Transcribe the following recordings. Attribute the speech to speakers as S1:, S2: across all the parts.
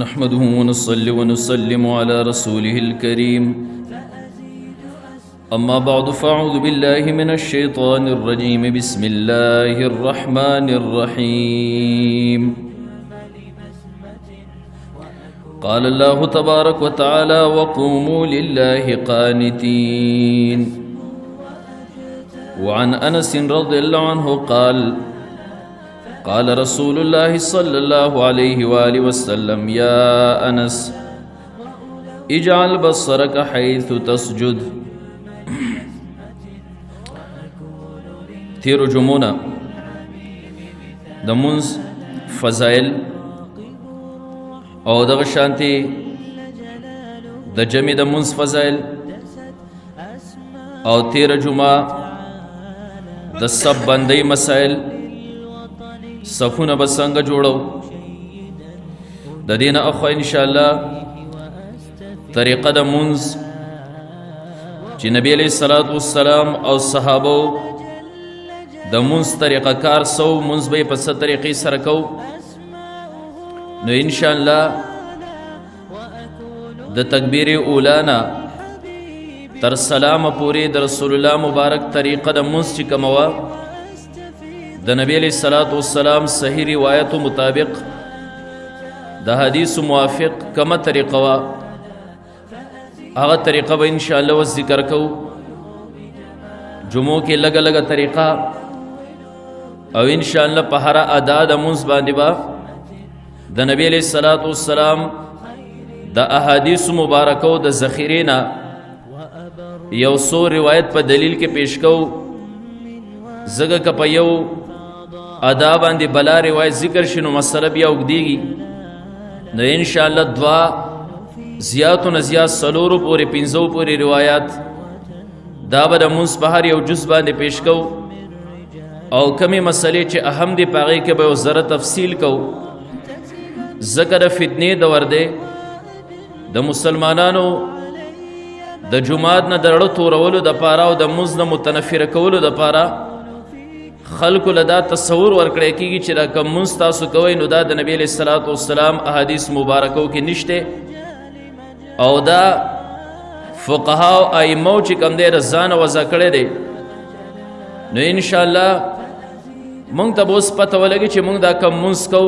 S1: نحمده ونصلي ونسلم على رسوله الكريم أما بعد فأعوذ بالله من الشيطان الرجيم بسم الله الرحمن الرحيم قال الله تبارك وتعالى وقوموا لله قانتين. وعن أنس رضي الله عنه قال قال رسول الله صلى الله عليه وآله وسلم يا أنس اجعل بصرك حيث تسجد. تیرو جمعونا د منز فضائل او دغه شانتی د جمع د منز فضائل او تیر جمعه د سب بندی مسائل صفونه بسنګ جوړو د دین اخو ان شاء الله طریقه د منز چې نبی علیہ الصلوۃ والسلام او صحابه د منز طریقه کار سو منز به په ست طریقې سره کو نو ان شاء الله د تکبیر اولانا تر سلام پوری د رسول الله مبارک طریقه د منز چې کومه د نبی علیہ الصلوۃ والسلام صحیح روایت مطابق د حدیث موافق کما طریقه وا هغه طریقه به ان شاء الله و ذکر کو جمعو کې لګ لګ طریقه او ان شاء الله په هر ادا د منځ باندې با د نبی علیہ الصلوۃ والسلام د احادیث مبارکو د ذخیرینا یو سو روایت په دلیل کې پیش کو زګه ک په یو ادا باندې بلا روایت ذکر شنو مسله بیا وګدیږي نو ان شاء الله دعا زیات و زیات سلورو پوری پنځو پوری روایت دا به د منځ په هر یو جز باندې پیش کو او کمی مسلې چې اهم دي پاغي کې به زره تفصیل کو ذکر فتنه د ورده د مسلمانانو د جمعات نه درړو تورولو د پاره او د منځ نه متنفر کولو د پاره خلق لدا تصور ورکړی کیږي چې دا کوم منځ تاسو کوئ نو دا د نبی علیہ الصلوۃ والسلام احادیث مبارکو کې نشته او دا فقها او ائمه چې کوم دی رضان وضع کړی دی نو ان شاء الله مونږ ته اوس پته ولګي چې مونږ دا کوم منځ کو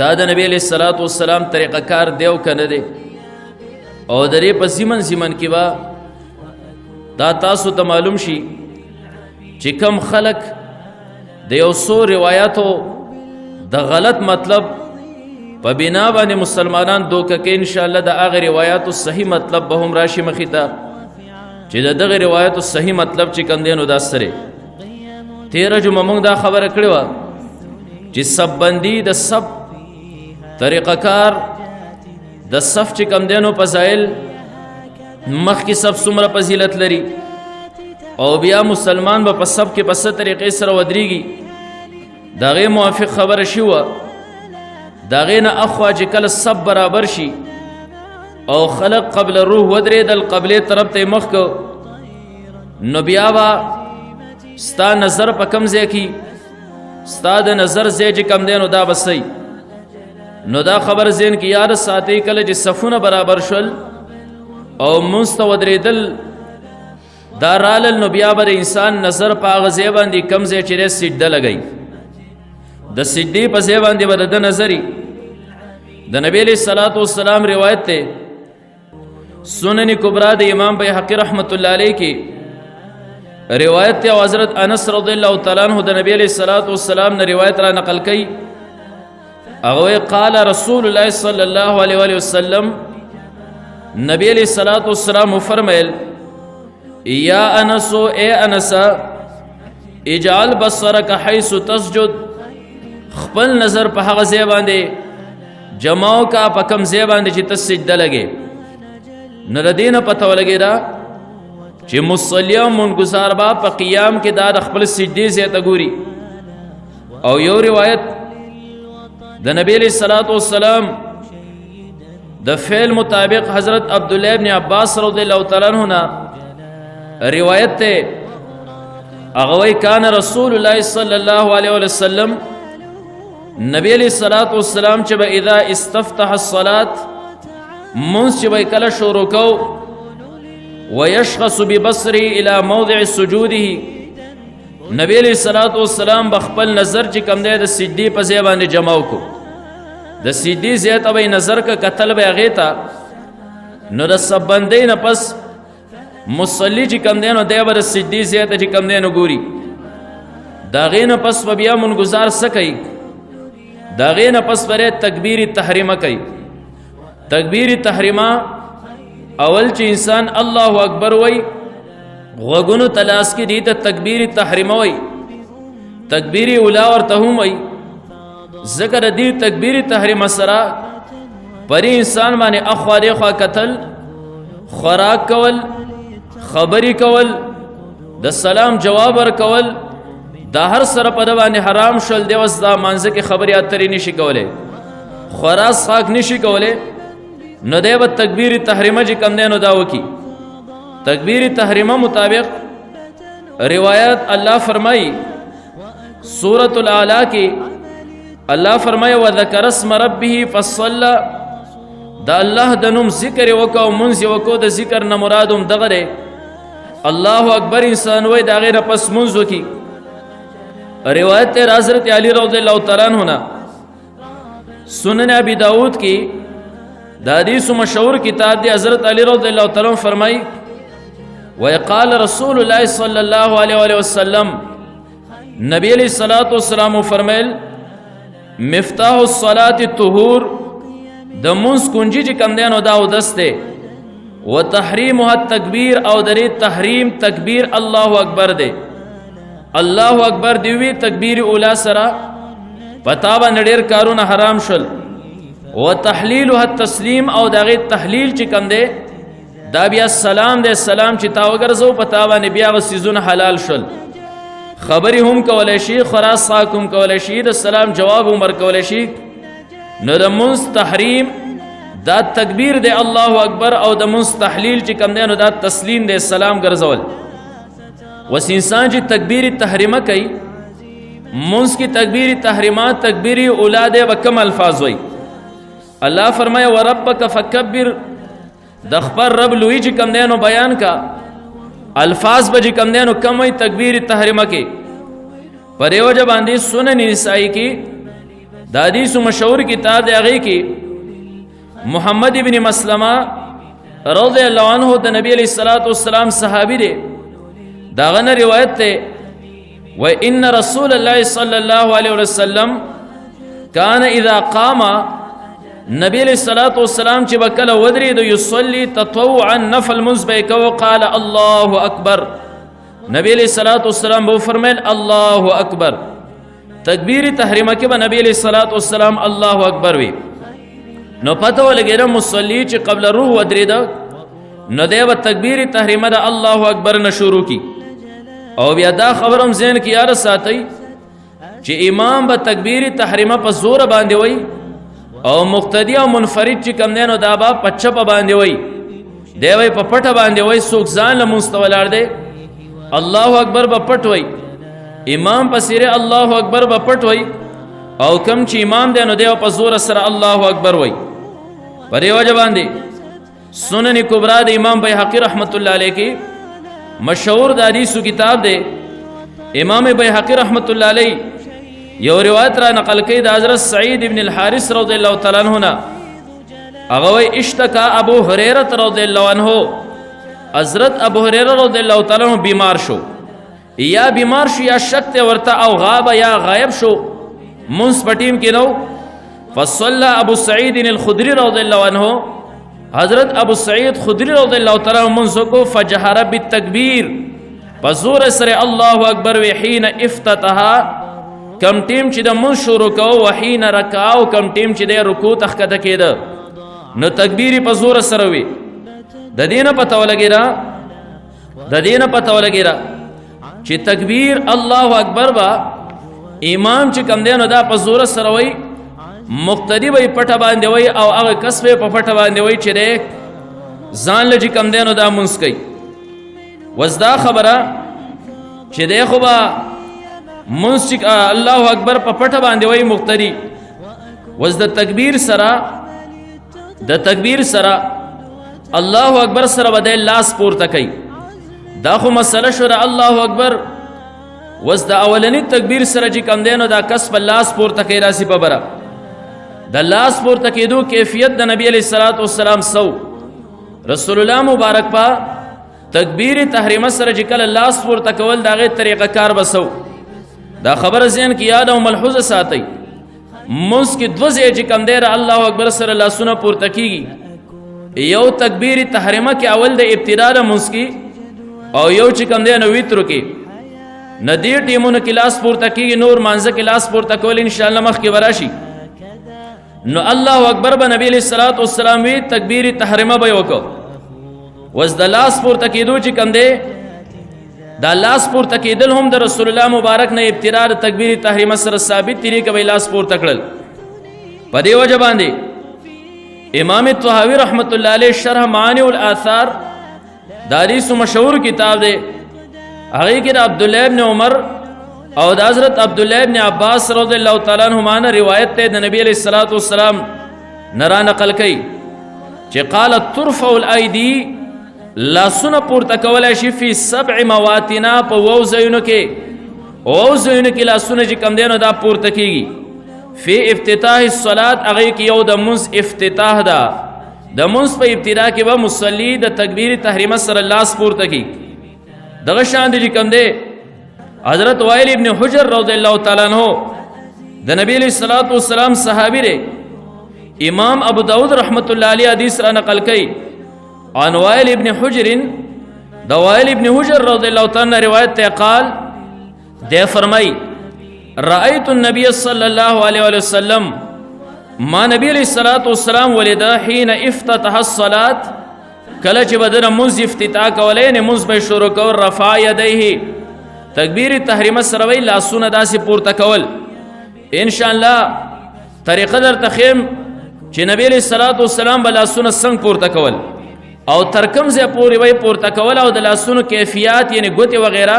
S1: دا د نبی علیہ الصلوۃ والسلام طریقه کار دیو کنه دی او درې په زمن کې با دا تاسو ته معلوم شي چې کم خلق د یو سو روایتو د غلط مطلب په بنا باندې مسلمانان دوکه کې ان شاء الله د هغه روایتو صحیح مطلب به هم راشي مخیته چې دغه روایتو صحیح مطلب چې کم دینو دا سره 13 جمعه موږ دا خبره کړې و چې سب بندي د سب طریقه کار د صف چې کم دینو فضائل مخ کی سب څومره فضیلت لري او بیا مسلمان به په سب کې په ست طریقې سره ودرېږي دغه موافق خبره شي و دغه نه اخوا چې کله سب برابر شي او خلق قبل روح ودرېدل قبله طرف ته مخ کو نو بیا وا ستا نظر په کم ځای کې ستا د نظر ځای چې کم دی نو دا بسئ نو دا خبر ذهن کې یاد ساتي کله چې صفونه برابر شول او مستودریدل دا رالل نو بیا بر انسان نظر په هغه ځای باندې کم ځای چې سجده لګي د سجدې په ځای باندې به د نظري د نبی علیہ الصلوۃ والسلام روایت ته سنن کبرا د امام بیهقی رحمت الله علیه کې روایت ته حضرت انس رضی الله تعالی عنہ د نبی علیہ الصلوۃ والسلام نے روایت را نقل کړي هغه قال رسول الله صلی الله علیه وسلم نبی علیہ الصلوۃ والسلام فرمایل یا انس اے انس اجعل بصرك حيث تسجد خپل نظر په هغه ځای باندې جماو کا په کوم ځای باندې چې ته سجده لګې نه د دینه پته ولګی دا چې مصلی او منگزار با په قیام کې دا خپل سجدې ځای ته ګوري او یو روایت د نبی علیہ الصلوۃ والسلام د فعل مطابق حضرت عبداللہ ابن عباس رضی اللہ تعالی عنہ روایت ته اغوی کان رسول الله صلی الله علیه وسلم نبی علیہ الصلوۃ والسلام چې به اذا استفتح الصلاة منځ چې به کله شروع کو ويشخص ببصره الى موضع سجوده نبی علیہ الصلوۃ والسلام بخپل نظر چې کم دی د سجدی په ځای باندې جمع وکړو د سجدی ځای ته به نظر کا قتل به هغې ته نو د سبندۍ نه پس مصلی چې کم دی نو دی به د سجدی ځای ته چې کم دی نو ګوري د هغې نه پس به بیا منګزار څه کوي د هغې نه پس به تکبیر تحریمه کوي تکبیر تحریمه اول چې انسان الله اکبر وای غوږونو تلاس کې دی ته تکبیر تحریمه وای تکبیر اولا ورته هم وای ذکر دی تکبیر تحریمه سره پری انسان باندې اخوا دیخوا کتل خوراک کول خبرې کول د سلام جواب ورکول دا هر سره په د باندې حرام شول دی اوس دا مانځه کې خبرې اترې نشي کولی خوراک څښاک نشي کولی نو دی به تکبیر تحریمه چې کم دی نو دا وکي تکبیر تحریمه مطابق روایت الله فرمائی سورة الاعلی کې الله فرمائی وذکر اسم ربه فصلى دا الله د نوم ذکر وکاو منځ وکاو د ذکر نه مراد هم دغه دی الله اکبر انسان وای دا غیر پس منځ وکي روایت حضرت علی رضی الله تعالی عنہ نه سنن ابی داود کی دا حدیث مشهور کتاب دی حضرت علی رضی الله تعالی عنہ فرمائی وقال رسول الله صلی الله علیه وسلم نبی علیہ الصلوۃ والسلام فرمایل مفتاح الصلاة الطهور د منځ کنجي چې کم دی نو دا اودس دی وتحریمها التکبیر او درې تحریم تکبیر الله اکبر دی الله اکبر دی وی تکبیر اولا سره پتا باندې ډېر کارونه حرام شول وتحلیلها التسلیم او دغه تحلیل چې کم دی دا بیا سلام دی سلام چې تا وګرځو پتا باندې بیا غسیزونه حلال شول خبرې هم کولای شي خراس ساکم کولای شي د سلام جواب هم ورکولای شي نو د منځ تحریم دا تکبیر دی الله اکبر او د منځ تحلیل چې کم دی نو دا تسلیم دی سلام ګرځول وس انسان چې تکبیر تحریمه کوي منځ کی تکبیر تحریمه تکبیر اولاد و کم الفاظ وای الله فرمایا وربک فکبر د خبر رب لوی چې کم دی نو بیان کا الفاظ به چې کم دی نو کم وای تکبیر تحریمه کې پر یو وجه باندې سنن نسائی کې د حدیث مشهور کتاب دی هغې کې محمد ابن مسلمه رضی الله عنه د نبی علیہ الصلوۃ والسلام صحابی دی داغه نه روایت ته و ان رسول الله صلی الله علیه وسلم کان اذا قام نبی علیہ الصلوۃ والسلام چې وکله ودرید یصلی تطوعا نفل مزبیک وقال الله اکبر نبی علیہ الصلوۃ والسلام به فرمایل الله اکبر تکبیر تحریمه کې به نبی علیہ الصلوۃ والسلام الله اکبر وی نو پته ولګیره مصلی چې قبل روح ودرید نو دی به تکبیر تحریمه د الله اکبر نه شروع کی او بیا دا خبرم ذهن کې یاد ساتي چې امام به تکبیر تحریمه په زور باندې وای او مقتدی او منفرد چې کم دی نو دا به په چپ باندې وای دی وای په پټه باندې وای څوک ځان له مستولار دی الله اکبر به پټ وای امام پسیره الله اکبر به پټ وای او کم چې امام دی نو دی په زور سره الله اکبر وای پر یو وجه باندې سنن کبرا د امام بیهقی رحمت الله علیه کې مشهور د حدیثو کتاب دی امام بیهقی رحمت الله علیه یو روایت را نقل کړي د حضرت سعید ابن الحارث رضی الله تعالی عنہ نه هغه وی اشتکا ابو هريره رضی الله عنه حضرت ابو هريره رضی الله تعالی عنہ بیمار شو یا بیمار شو یا شک ورته او غاب یا غایب شو منس پټیم کې نو فصلى ابو سعید الخدری رضی الله عنه حضرت ابو سعید خدری رضی الله تعالی عنہ منس کو فجهر بالتکبیر بزور سره الله اکبر وحين افتتها کم ټیم چې د من شروع کو وحين رکع او کم ټیم چې د رکوع تخکته کېده نو تکبیر په زور سره وی د دینه پته ولګیرا چې تکبیر الله اکبر با امام چې کم دی نو دا په زور سره وی مقتدی به پټه باندې وی او هغه کس په پټه باندې وی چې ځان لږ کم دی نو دا منځ کوي وزدا خبره چې دی خو به منځ چې الله اکبر په پټه باندې وایي مقتدي وز د تکبیر سره الله اکبر سره به د لاس پورته کوي. دا خو مسله شو د الله اکبر وز د اولنی تکبیر سره چې کم دی نو دا کس په لاس پورته کوي راسي په بره. د لاس پورته کېدو کیفیت د نبی علیه الصلاۃ والسلام سو رسول الله مبارک په تکبیر تحریمه سره چې کله لاس پورته کول د هغې طریقه کار به سو. دا خبره ذهن کې یاد او ملحوظه ساتئ. منځ کې دوه ځایه چې کم دی الله اکبر سره لاسونه پورته کېږي. یو تکبیر تحریمه کې اول د ابتدا د منځ کې او یو چې کم دی نو ویترو کې نه دې ټیمونو کې لاس پورته کېږي. نور مانځه کې لاس پورته کول انشاءالله مخکې به راشي. نو الله اکبر به نبی علیه الصلاۃ والسلام وی تکبیر تحریمه به یې وکړو. وز د لاس پورته کېدو چې کم دی دا لاس پورته کېدل هم د رسول الله مبارک نه ابتدا د تکبیر تحریمه سره ثابت دي که به لاس پورته کړل. په دې وجه باندې امام طحاوي رحمت الله علیه شرح معانی الآثار د حدیثو مشهور کتاب دی. هغې کې د عبدالله ابن عمر او د حضرت عبدالله ابن عباس رضی الله تعالی عنهما نه روایت دی د نبی علیه الصلاۃ والسلام نه را نقل کوي چې قالت ترفع الایدی لاسونه پورته کولی شي فی 7 مواطنا په 9 ځایونو کې. 9 ځایونو کې لاسونه چې کم دی نو دا پورته کېږي. فی افتتاح الصلاة هغې کې یو د منځ افتتاح ده. د منځ په ابتدا کې به مصلي د تکبیر تحریمه سره لاس پورته کړي. دغه شان دی چې کم دی حضرت وائل ابن حجر رضی الله تعالی عنہ د نبی علیہ الصلوۃ والسلام صحابی دی. امام ابو داود رحمت الله علیه حدیث را نقل کړي عن وائل ابن حجر د وائل ابن حجر رضی الله تعالی عنہ روایت ته قال دی فرمای رأيت النبي صلى الله عليه وسلم ما نبی علیہ الصلوۃ والسلام ولدا حين افتتح الصلاة کله چې بدر منځ افتتاح کولای نه منځ به شروع کول رفع یدیه تکبیر تحریمه سره وی لاسونه داسې پورته کول. ان شاء الله طریقه در تخیم چې نبی علیہ الصلوۃ والسلام به لاسونه څنګه پورته کول او تر کوم ځای پورې وی پورته کول او د لاسونو کیفیت یعنی ګوتې وغیره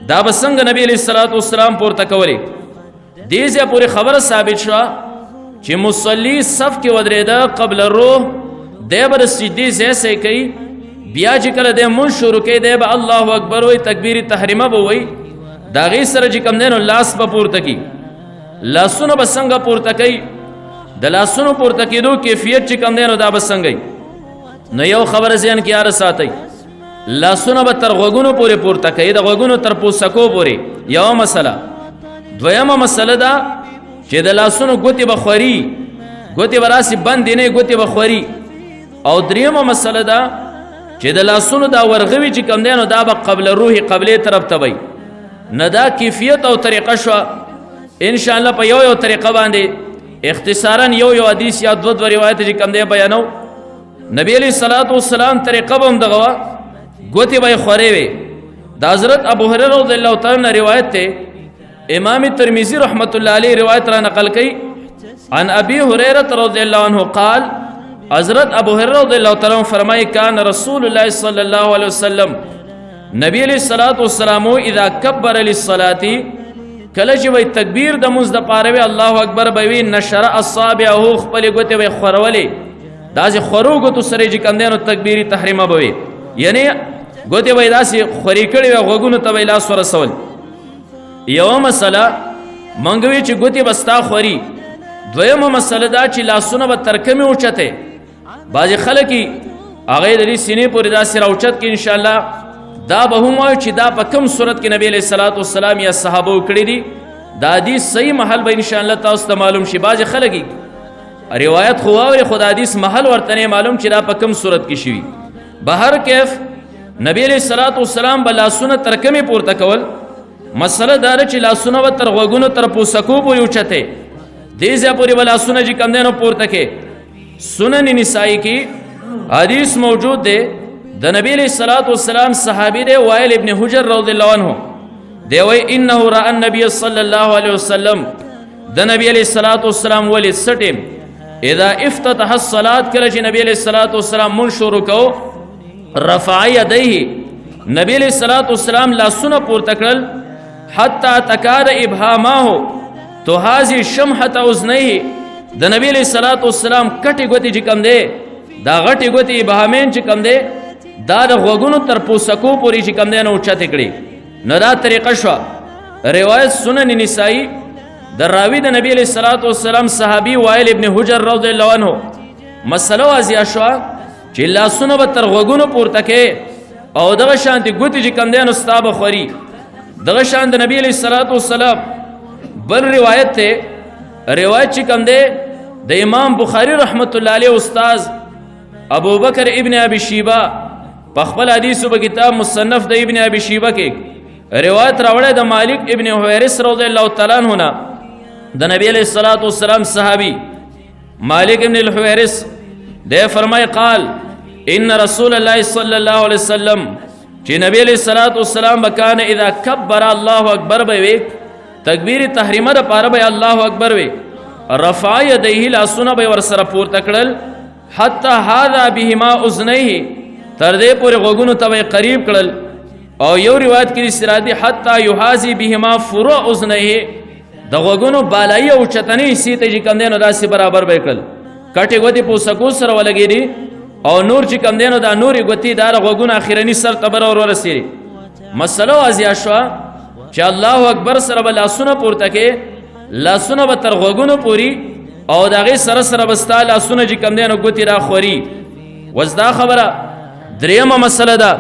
S1: دا به څنګه نبی علیہ الصلوۃ والسلام پورته کولې. دې ځای پورې خبره ثابت شوه چې مصلی صف کې ودرېده قبل الروح دی به د سجدې ځای صحیح کوي. بیا چې کله دی مونځ شروع کوي دی به الله اکبر وایي تکبیر تحریمه به وایي. د هغې سره چې کوم دی نو لاس به پورته کړي. لاسونه به څنګه پورته کوي د لاسونو پورته کېدو کیفیت چې کوم دی نو دا به څنګه نو یو خبره ذهن کې یاره ساتئ. لاسونه به تر غوږونو پورې پورته کوي د غوږونو تر پوسکو پورې یوه مسله. دویمه مسله ده چې د لاسونو ګوتې به خوري ګوتې به راسې بندې نه ګوتې به خوري. او دریمه مسله ده چې د لاسونو دا ورغوي چې کوم دی نو دا به قبل روح قبلې طرف ته وي. نه دا کیفیت او طریقه شوه. انشاءالله په یو طریقه باندې اختصارا یو حدیث یا دوه روایت چې کوم دی بیانو. نبی علیہ الصلوۃ والسلام طریقه به هم دغه وه ګوتې به یې خورې وې. د حضرت ابو هریره رضی الله تعالی عنه روایت دی. امام ترمذی رحمت الله علیه روایت را نقل کړي عن ابي هريره رضی الله عنه قال حضرت ابو هريره رضی الله تعالی عنہ فرمایي کان رسول الله صلی الله علیه وسلم نبی علیہ الصلوۃ والسلام اذا کبر للصلاه کله چې وي تکبیر د منځ د پاره وي الله اکبر به وي نشر اصابعه خپل ګوتې به خورولې. داسې خورو ګوتو سره چې کوم دی نو تکبیر تحریمه به وي یعنی ګوتې به یې داسې خورې کړې وي غوږونو ته به یې لاس ورسول. یوه مسله موږ وی چې ګوتې به ستا خوري. دویمه مسله دا چې لاسونه به تر کمې اوچتې. بعضې خلک یې هغه د دې سینې پورې داسې راوچت کړي. انشاءالله دا به هم وایو چې دا په کوم صورت کې نبی علیه الصلوۃ والسلام یا صحابو کړي دي. دا حدیث صحیح محل به انشاءالله تاسو ته معلوم شي. بعضې خلک یې روایت خو واورې خو د حدیث محل ورته نه معلوم چې دا په کوم صورت کې شوي. به هر کیف نبی علیه الصلوۃ والسلام به لاسونه تر کمې پورته کول. مسله دا ده چې لاسونه به تر غوږونو تر پوسکو پورې اوچتې. دې ځای پورې به لاسونه چې کوم دی نو پورته کې. سنن نسائی کې حدیث موجود دی. د نبی علیہ الصلوۃ والسلام صحابی دی وائل ابن حجر رضی الله عنه دی وی انه را النبي صلی الله علیه وسلم د نبی علیہ الصلوۃ والسلام ولید سټیم اذا افتتح الصلاة کله چې نبی علیہ الصلوۃ والسلام مون شروع کو رفع یدیه نبی علیہ الصلوۃ والسلام لاسونه پورته کړل حتی تکاد ابهامه تحاذی شمحة اذنیه د نبی علیہ الصلوۃ والسلام کټي ګوتی چې کم دی دا غټي ګوتی ابهامین چې کم دی دا د غوګونو تر پوسکو پوری چې کم دی نو چته کړي نو دا طریقه شو روایت سنن نسائی در راوی د نبی علیہ الصلوۃ والسلام صحابی وائل ابن حجر رضی الله عنه مسله واضح شو چې لاسونه به تر غوګونو پورته کې او دغه شانتي ګوتی چې کم دی نو ستابه خوري دغه شان د نبی علیہ الصلوۃ والسلام بل روایت ته روایت چې کم دی د امام بخاری رحمت الله علیه استاد ابو بکر ابن ابي شیبه په خپل حدیثو په کتاب مصنف د ابن ابي شیبه کې روایت راوړی د مالک ابن حویرث رضی الله تعالی عنہ نه د نبی علیہ الصلوۃ والسلام صحابی مالک ابن الحویرث ده فرمای قال ان رسول الله صلی الله علیه وسلم چې نبی علیہ الصلوۃ والسلام وکانه اذا کبر الله اکبر به تکبیر تحریمه د پاره به الله اکبر وی رفع یدیه لاسونه به ور سره پورته کړل حتی هذا بهما اذنیه تر دې پورې غوګونو ته قریب کړل او یو روایت کې استرادی حتی یحاذی بهما فروع اذنیه د غوګونو بالای او چتنی سیته چې کم دینو داسې برابر به کړل کټي غوتی په سکو سره ولګیږي او نور چې کم دینو دا نوري غوتی دار غوګونو اخیرنی سر تبر اور ورسېږي مسله واضح شو چې الله اکبر سره بل لاسونه پورته کې لاسونه به تر غوګونو پوری او دغه سره سره بستا لاسونه چې کم دینو غوتی را خوري وزدا خبره دریمه مسله ده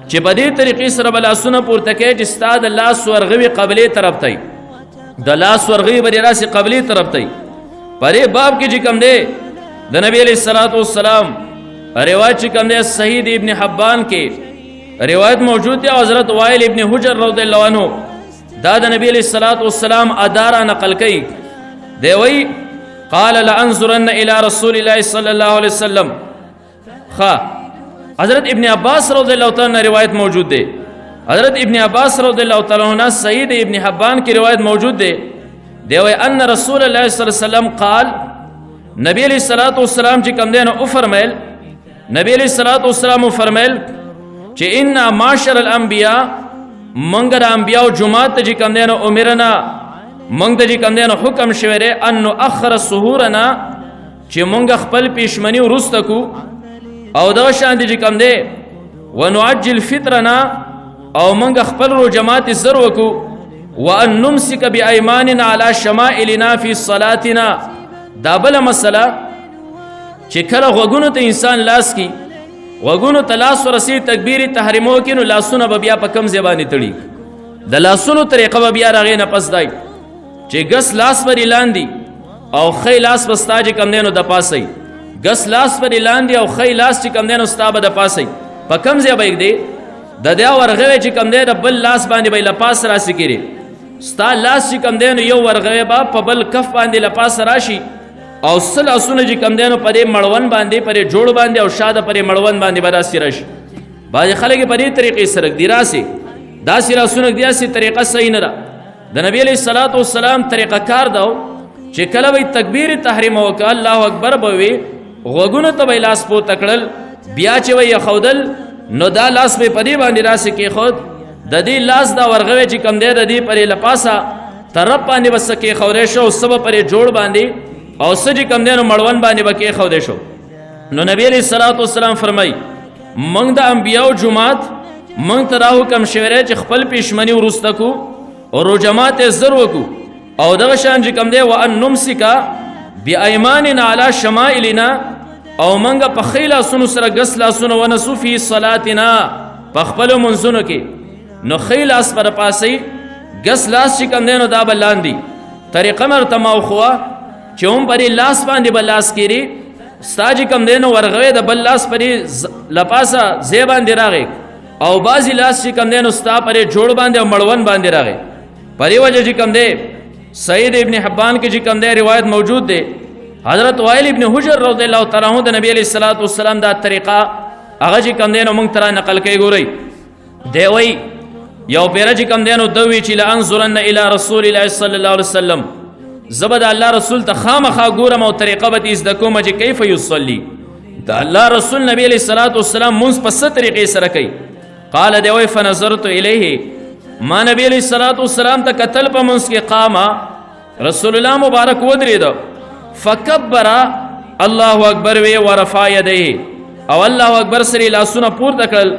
S1: چې په دې طریقې سره بل لاسونه پورته کې چې ستاد لاس ورغوي قبله طرف ته د لاس ورغوي بری راسي قبله طرف ته پرې باب کې چې کم دی د نبی علیہ الصلوۃ والسلام روایت چې کم دی صحیح ابن حبان کې روایت موجود دی حضرت وائل ابن حجر رضی الله عنه دا د نبی علیہ الصلوۃ والسلام اداره نقل کوي دی وی قال لانظرن الى رسول الله صلی الله علیه وسلم خا حضرت ابن عباس رضی اللہ تعالی عنہ روایت موجود دے حضرت ابن عباس رضی اللہ تعالی عنہ سعید ابن حبان کی روایت موجود دے دیوے ان رسول اللہ صلی اللہ علیہ وسلم قال نبی علیہ الصلوۃ والسلام جی کم دین او فرمائل نبی علیہ الصلوۃ والسلام فرمائل کہ ان معاشر الانبیاء منگر انبیاء جماعت جی کم دین امرنا منگ جی کم دین حکم شویرے ان نؤخر سحورنا چې مونږ خپل پیشمنی ورستکو او دا شان دي چې کم دی ونعجل فطرنا او منګ خپل رو جماعت زر وکو وان نمسك بايماننا على شمائلنا في صلاتنا دا بل مسله چې کله غوګونو ته انسان لاس کی غوګونو ته لاس ورسي تکبیر تحریمو کې نو لاسونه به بیا په کم زبانی تړي د لاسونو طریقه به بیا راغې نه پس دی چې ګس لاس پر لاندې او خې لاس بستاج کم دینو د پاسي ګس لاس پر لاندې او خې لاس چې کم دینو ستابه د پاسي په کم ځای به دی د دیا ورغه چې کم دی د بل لاس باندې به لپاس راسي کړي ستا لاس چې کم دینو یو ورغه به په بل کف باندې لپاس راشي او سل اسونه چې کم دینو پرې مړون باندې پرې جوړ باندې او شاده پرې مړون باندې براسي راشي باج خلک په دې طریقې سره دی راسي دا سره اسونه دی سي طریقه صحیح نه ده د نبی علیہ الصلوۃ والسلام طریقه کار داو چې کله وي تکبیر تحریم او الله اکبر به وي غوګونو ته به لاس پو تکړل بیا چې وي خودل نو دا لاس به پدی باندې راسي کې خود د دې لاس دا ورغوي چې کم دی د دې پرې لپاسا طرف باندې وسکه خورې شو سبب پرې جوړ باندې او سجی کم دی نو مړون باندې بکې خورې شو نو نبی علیہ الصلوۃ والسلام فرمای موږ د انبیاء جماعت موږ ته راو کم شوره چې خپل پښمنی ورستکو او جماعت زر وکو او دغه شان چې کم دی وان نمسکا بأيماننا على شمائلنا او منګه په خیلا سونو سره غس لا سونو ونسو فی صلاتنا په خپل منځونو کې نو خیلاس پر پاسي غس لاس چې کم دینو دا بلاندي طریقه مرته ماخوا چې هم پرې لاس باندې بلاس کړي استاج کم دینو ورغوي د بل لاس پرې لپاسا زی باندې راغی او بازي لاس چې کم دینو ستا پرې جوړ باندې او مړون باندې راغی پرې وجه چې کم دی سعید ابن حبان کی جی کم دے روایت موجود دے حضرت وائل ابن حجر رضی اللہ تعالیٰ عنہ نبی علیہ الصلوۃ والسلام دا طریقہ اغا جی کم دے نو منگ ترا نقل کئی گوری دے وی یو پیرا جی کم دے نو دوی چی لانظرن الى رسول اللہ صلی اللہ علیہ وسلم زبد اللہ رسول تا خام خا گورم او طریقہ بت از دکوم جی کیف یصلی دا اللہ رسول نبی علیہ الصلوۃ والسلام منز پس طریقے سره کئی قال دے وی فنظرت الیہ ما نبی علیہ الصلوۃ والسلام ته قتل په منځ کې قامه رسول الله مبارک ودرېد فکبر الله اکبر وی ورفع یدیه او الله اکبر سره لاسونه پورته کړل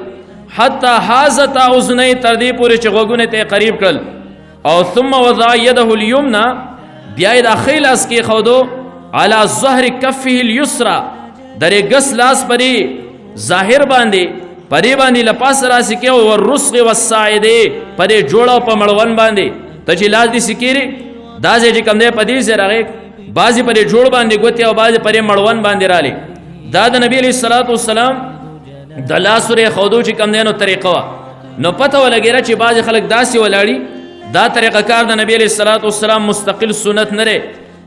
S1: حتی حازت اذنی تر دې پورې چې غوږونه ته قریب کړل او ثم وضع يده اليمنى بیا د خیلاس کې خودو على ظهر كفه اليسرى درې ګس لاس پرې ظاهر باندې پرې باندې لپاس راسي کې او الرسغ والصاعد پرې جوړو په مړون باندې ته چې لاس دې سکيري دا چې کوم دې پدې سره راغی بعضی پرې جوړ باندې ګوتې او بعضی پرې مړون باندې رالي دا د نبی علیہ الصلوۃ والسلام د لاسره خودو چې کوم دینو طریقه نو پته ولګیره چې بعضی خلک داسي ولاړی دا طریقه کار د نبی علیہ الصلوۃ والسلام مستقل سنت نه لري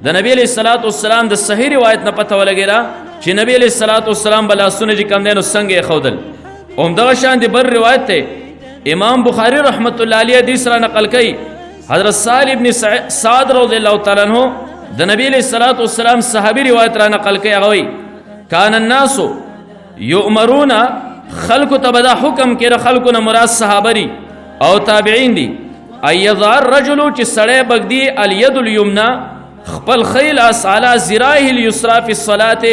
S1: د نبی علیہ الصلوۃ والسلام د صحیح روایت نه پته ولګیره چې نبی علیہ الصلوۃ والسلام بل سنت چې کوم دینو څنګه خودل اومدغه شان دی بر روایت ته امام بخاری رحمت الله علیه حدیث را نقل کړي حضرت سالم ابن سعد رضی الله تعالی عنہ د نبی علیہ الصلوۃ والسلام صحابی روایت را نقل کړي هغه وی کان الناس یؤمرون خلق تبدا حکم کړه خلقونه مراد صحابری او تابعین دي ايضا الرجل چې سړی بغدي اليد اليمنى خپل خیل اسالا ذراعه اليسرى في الصلاه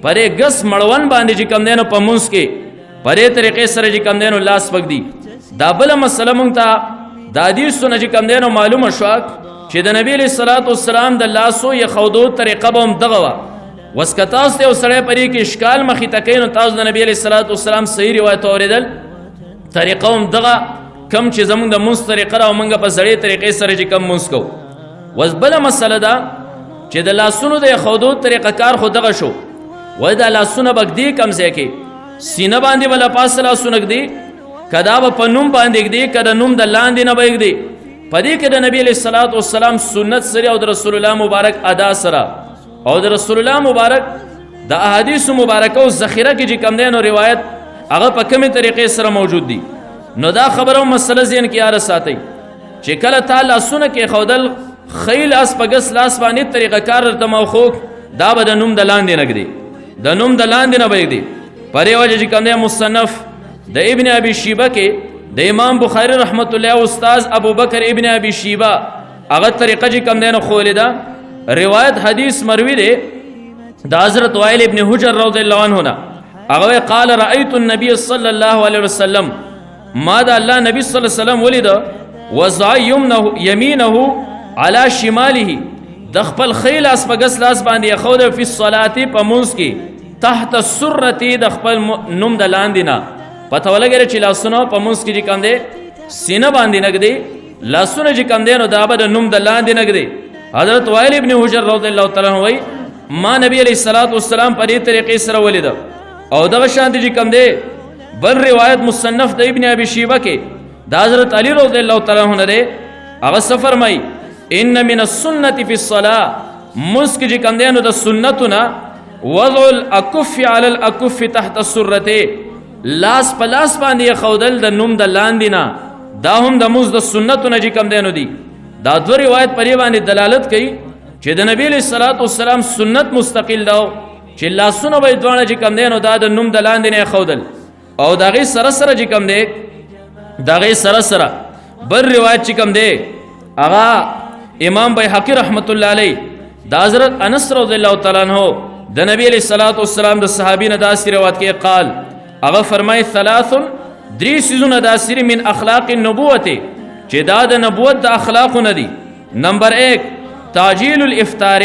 S1: پرې غس مړون باندې چې کم دینو په منځ کې پرې طریقې سره چې کم دینو لاس بغدي دا بل مسله مونږ ته د حدیثونو چې کم دینو معلومه شو چې د نبی علیہ الصلوۃ والسلام د لاسو یا خودو طریقه به هم دغه وا وسکتاس ته سړی پرې کې اشکال مخې تکینو تاسو د نبی علیہ الصلوۃ والسلام صحیح روایت اوریدل طریقه هم دغه کم چې زمونږ د منځ طریقه را مونږ په زړې طریقې سره چې کم منځ کو وس بل مسله ده چې د لاسونو د خودو طریقه کار خو دغه شو وای دا لاسونه بګدي کم ځای کې سینه باندې ولا پاس لاسونه کدي کدا په نوم باندې کدي کدا نوم د لاندې نه بګدي پدې کې د نبی علیہ الصلوۃ والسلام سنت سره او د رسول الله مبارک ادا سره او د رسول الله مبارک د احادیث مبارکه او ذخیره کې چې کم دینو روایت هغه په کومه طریقې سره موجود دي نو دا خبرو مسله ذهن کې یاد ساتي چې کله تعالی سونه کې خودل خیل اس پګس لاس باندې طریقه کار ته موخوک دا به د نوم د لاندې نګدي د نوم د لاندې نه بېګدي پرې وجه چې کوم مصنف د ابن ابي شيبه کې د امام بخاری رحمت الله او استاد ابو بکر ابن ابي شيبه هغه طریقه چې کوم دینو خولیدا روایت حدیث مروی ده د حضرت وائل ابن حجر رضی الله عنه هغه قال رايت النبي صلى الله عليه وسلم ما دا الله نبی صلی الله علیه وسلم ولید وضع يمينه على شماله د خپل خیل اس پګس لاس باندې خود فی الصلاه په منځ کې تحت السره د خپل نوم د لاندې نه پته ولګره چې لاسونه په منځ کې کوم دي سینه باندې نګدي لاسونه چې کوم دي نو دا به نوم د لاندې نګدي حضرت وائل ابن حجر رضی الله تعالی عنہ وای ما نبی علیہ الصلوۃ والسلام په دې طریقې سره ولید او دغه شان دي کوم دي بل روایت مصنف د ابن ابي شيبه کې د حضرت علی رضی الله تعالی عنہ ده هغه فرمای ان من السنه في الصلاه مسک چې کوم دي نو د سنتنا وضع الاكف على الاكف تحت السرته لاس پلاس باندې خودل د نوم د لاندې نه دا هم د موږ د سنتونه چې کوم دي نو دي دا دو روایت پرې باندې دلالت کوي چې د نبی علیہ الصلوۃ والسلام سنت مستقل دا چې لاسونه به دوانه چې کم دین او دا د نوم د لاندې نه خودل او داغه سره سره چې کم دی داغه سره سره بل روایت چې کم دی هغه امام بیهقی رحمت الله علیه د حضرت انس رضی الله تعالی عنہ د نبی علیہ الصلوۃ والسلام د صحابین داسې روایت کې قال هغه فرمای ثلاث درې سيزونه داسې من اخلاق النبوت چې دا د نبوت د اخلاق نه دي نمبر 1 تعجیل الافطار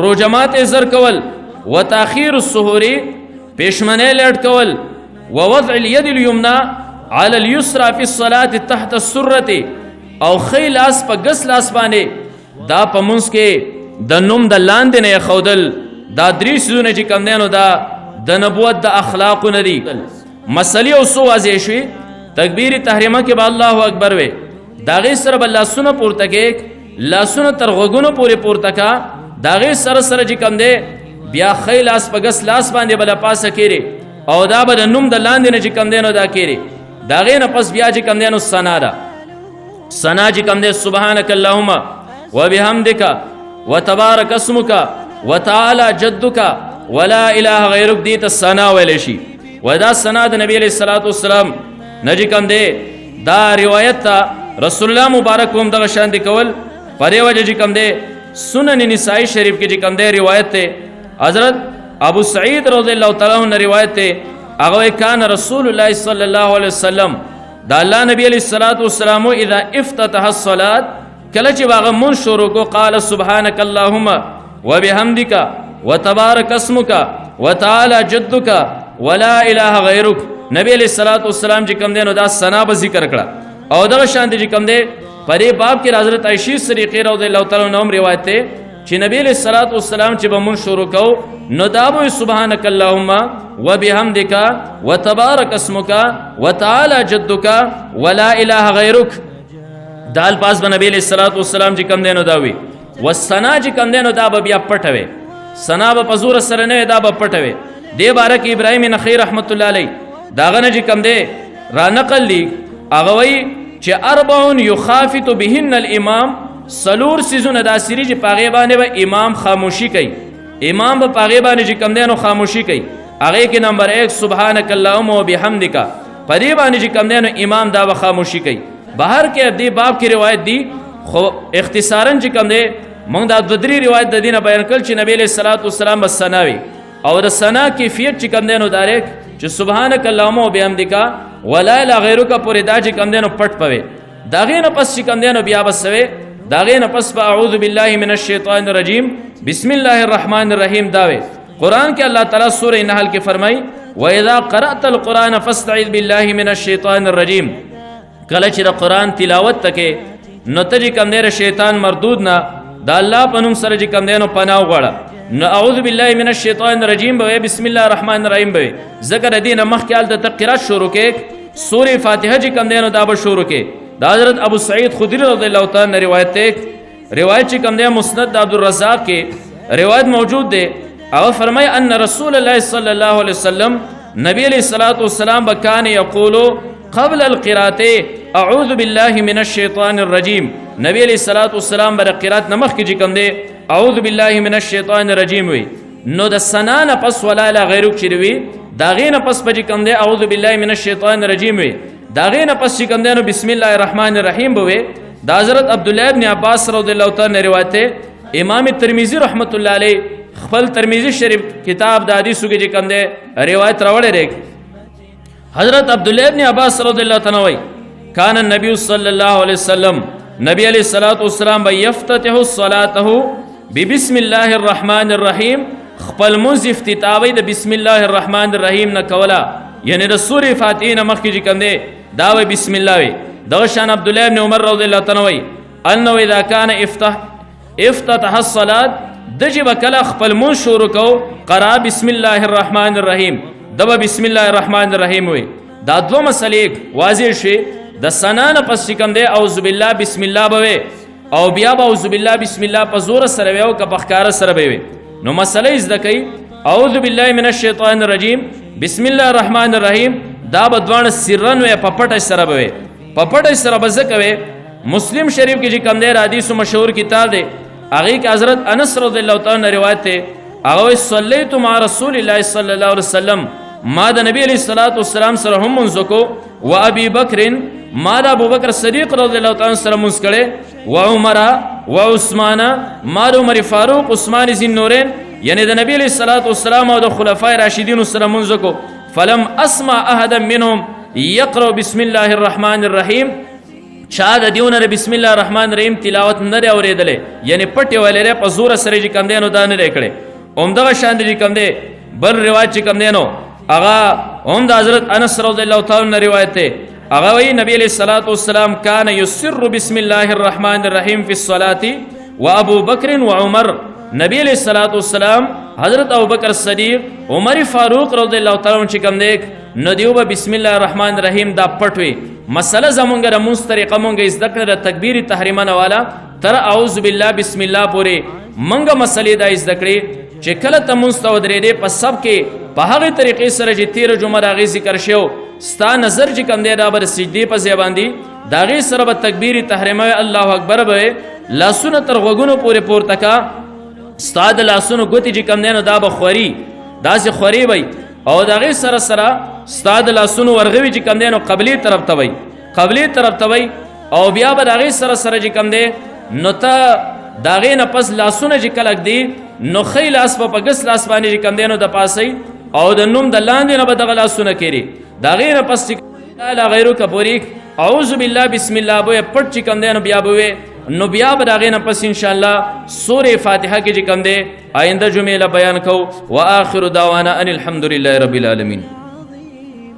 S1: روجمات زر کول وتاخير السحور پېشمنه لټ کول ووضع اليد اليمنى على اليسرى في الصلاه تحت السره او خیل اس په غس لاس باندې دا په منځ کې د نوم د لاندې نه خودل دا درې سونه چې کم دینو دا د نبوت د اخلاق نه دي مسلې او سو واضح شي تکبیر تحریمه کې با الله اکبر وي داغه سره بل لاسونه پورته کې لاسونه تر غوګونو پورې پورته کا داغه سره سره چې کم دی بیا خیل اس پګس لاس باندې بل پاسه کېری او دا به نوم د لاندې نه چې کم دی نو دا کېری داغه نه پس بیا چې کم دی نو ثنا دا ثنا چې کم دی سبحانك اللهم وبحمدك وتبارك اسمك وتعالى جدك ولا اله غيرك دي ته ثنا ویل شي ودا ثنا د نبی علیہ الصلوۃ والسلام نجی کم دی دا روایت تا رسول الله مبارک هم دغه شان دي کول پرې وجه چې کوم دی سنن نسائی شریف کې چې کوم دی روایت ته حضرت ابو سعید رضی الله تعالی عنہ روایت ته هغه کان رسول الله صلی الله علیه وسلم دا الله نبی علیہ الصلوۃ والسلام اذا افتتح الصلاه کله چې هغه مون شروع کو قال سبحانك اللهم وبحمدك وتبارك اسمك وتعالى جدك ولا اله غيرك نبی علیہ الصلوۃ والسلام چې کوم دی نو دا ثنا به ذکر کړه او دغه شان دي چې کوم دی پرې باب کې حضرت عائشہ صدیقہ رضی الله تعالی عنها روایت ته چې نبی علیہ الصلوۃ والسلام چې به مون شروع کو نو دا به سبحانك اللهم وبحمدك وتبارك اسمك وتعالى جدك ولا اله غيرك دال پاس به نبی علیہ الصلوۃ والسلام چې کوم دی نو دا وی والثنا چې کوم دی نو دا به بیا پټوي ثنا به پزور سره نه دا به پټوي دی بارک ابراهیم نخی رحمت الله علیه داغه نه چې کوم دی را نقل لی هغه وی چې اربع یخافت بهن الامام سلور سيزونه دا سری چې پاغه باندې به امام خاموشي کوي امام به پاغه باندې چې کم دی نو خاموشي کوي هغه کې نمبر 1 سبحانك اللهم وبحمدك پدې باندې چې کم دی نو امام دا به خاموشي کوي بهر کې دې باب کې روایت دی خو اختصارا چې کم دی موږ دا د درې روایت د دینه بیان کړل چې نبی له صلوات والسلام بس ثناوي او د ثنا کیفیت چې کم دی نو دارک چې سبحانك اللهم وبحمدك ولا اله غیرک پورې دا چې کم دی نو پټ پوي داغه نه پس چې کم دی نو بیا بسوي داغه نه پس اعوذ بالله من الشیطان الرجیم بسم الله الرحمن الرحیم داوي قران کې الله تعالی سورہ نحل کې فرمای واذا قرات القران فاستعذ بالله من الشیطان الرجیم کله چې د قران تلاوت تکې نو ته کم دی شیطان مردود نه دا الله پنوم سره چې کم دی نو پناه وغواړه نو اعوذ بالله من الشیطان الرجیم به بسم الله الرحمن الرحیم به ذکر دین مخکال د تقرات شروع کې سورہ فاتحه چې کم دی نو دا به شروع کې دا حضرت ابو سعید خدری رضی اللہ تعالی عنہ روایت ته روایت چې کوم دی مسند عبد الرزاق کې روایت موجود ده او فرمای ان رسول الله صلی الله علیه وسلم نبی علیہ الصلوۃ والسلام بکان یقول قبل القراءه اعوذ بالله من الشیطان الرجیم نبی علیہ الصلوۃ والسلام بر قرات نمخ کې کوم دی اعوذ بالله من الشیطان الرجیم وی نو د سنان پس ولا اله غیرک چروي داغه نه پس پج کوم دی اعوذ بالله من الشیطان الرجیم وی داغه نه پس کوم دی نو بسم الله الرحمن الرحیم بوي دا حضرت عبد الله ابن عباس رضی الله تعالی روایت ہے امام ترمذی رحمت الله علیه خپل ترمذی شریف کتاب د حدیثو کې کوم دی روایت راوړی دی حضرت عبد الله ابن عباس رضی الله تعالی وی کان النبی صلی الله علیه وسلم نبی علیہ الصلوۃ والسلام یفتتح صلاته بسم الله الرحمن الرحیم خپل منځ افتتاحوي د بسم الله الرحمن الرحیم نه کولا یعنی د سورې فاتحه نه مخکې کوم دی دا وی بسم الله وی دغه شان عبد الله ابن عمر رضی الله تعالی وی انه اذا كان افتتح الصلاه دجب کله خپل مون شروع کو قرا بسم الله الرحمن الرحیم دبا بسم الله الرحمن الرحیم وی دا دوه مسلې واضح شي د سنان پس کوم دی اعوذ بالله بسم الله بوي او بیا اعوذ بالله بسم الله په زور سره ویو که په ښکار سره وی نو مسلې زده کوي اعوذ بالله من الشیطان الرجیم بسم الله الرحمن الرحیم دا بدوان سرن و پپټ سره به پپټ سره به زکوي مسلم شریف کې چې کوم دی حدیث مشهور کتاب دی هغه کې حضرت انس رضی الله تعالی عنہ روایت ده هغه صلیت مع رسول الله صلی الله علیه وسلم ما د نبی علیہ الصلوۃ والسلام سره هم منځ کو و ابي بکر ما د ابو بکر صدیق رضی الله تعالی عنہ سره منځ کړي و عمر و عثمان ما د عمر فاروق عثمان ذی النورین یعنی د نبی علیہ الصلوۃ والسلام او د خلفای راشدین سره منځ کو فلم اسمع احدا منهم يقرأ بسم الله الرحمن الرحیم چا د دیونه بسم الله الرحمن الرحیم تلاوت نه لري اوریدلې یعنی پټي ولې په زور سره چې کم دینو دانه لیکړي اومدغه شان دي کم دی بل روایت چې کم دینو اغا اوم د حضرت انس رضی الله تعالی عنہ روایت ته اغا وی نبی علیہ الصلوۃ والسلام کان یسر بسم الله الرحمن الرحیم فی الصلاة وابو بکر وعمر نبی علیہ الصلوۃ والسلام حضرت ابو بکر صدیق عمر فاروق رضی الله تعالی عنہ چې کم دی ندیو به بسم الله الرحمن الرحیم دا پټوي مسله زمونږ د مونږ طریقه مونږ ذکر د تکبیر تحریمانه والا تر اعوذ بالله بسم الله پورې مونږ مسلې دا ذکرې چې کله ته مونږ ته درې دې په سب کې په هغه طریقې سره چې 13 جمعه راغی ذکر شو ستا نظر چې کم دی دا بر سجدي په ځای باندې داغه سره به تکبیر تحریمه الله اکبر به لاسونه تر غوګونو پورې پورته کا ستا د لاسونو ګوتی چې کم دی نو دا به خوري داسې خوري وي او داغه سره سره استاد لاسونو ورغوي چې کم دینو قبلي طرف ته وي قبلی طرف ته وی او بیا به د هغې سره سره چې کوم دی نو ته د هغې نه پس لاسونه چې کلک دی نو ښی لاس په ګس لاس باندې چې کوم دی نو د پاسئ او د نوم د لاندې نه به دغه لاسونه کېري د هغې نه پس چې لا غیرک پورې اعوذ بالله بسم الله به پټ چې کوم دی نو بیا به نو بیا به د هغې نه پس انشاءالله سورې فاتحه کې چې کوم دی آینده جمعې له بیان کوو. وآخر دعوانا ان الحمد لله رب العالمین.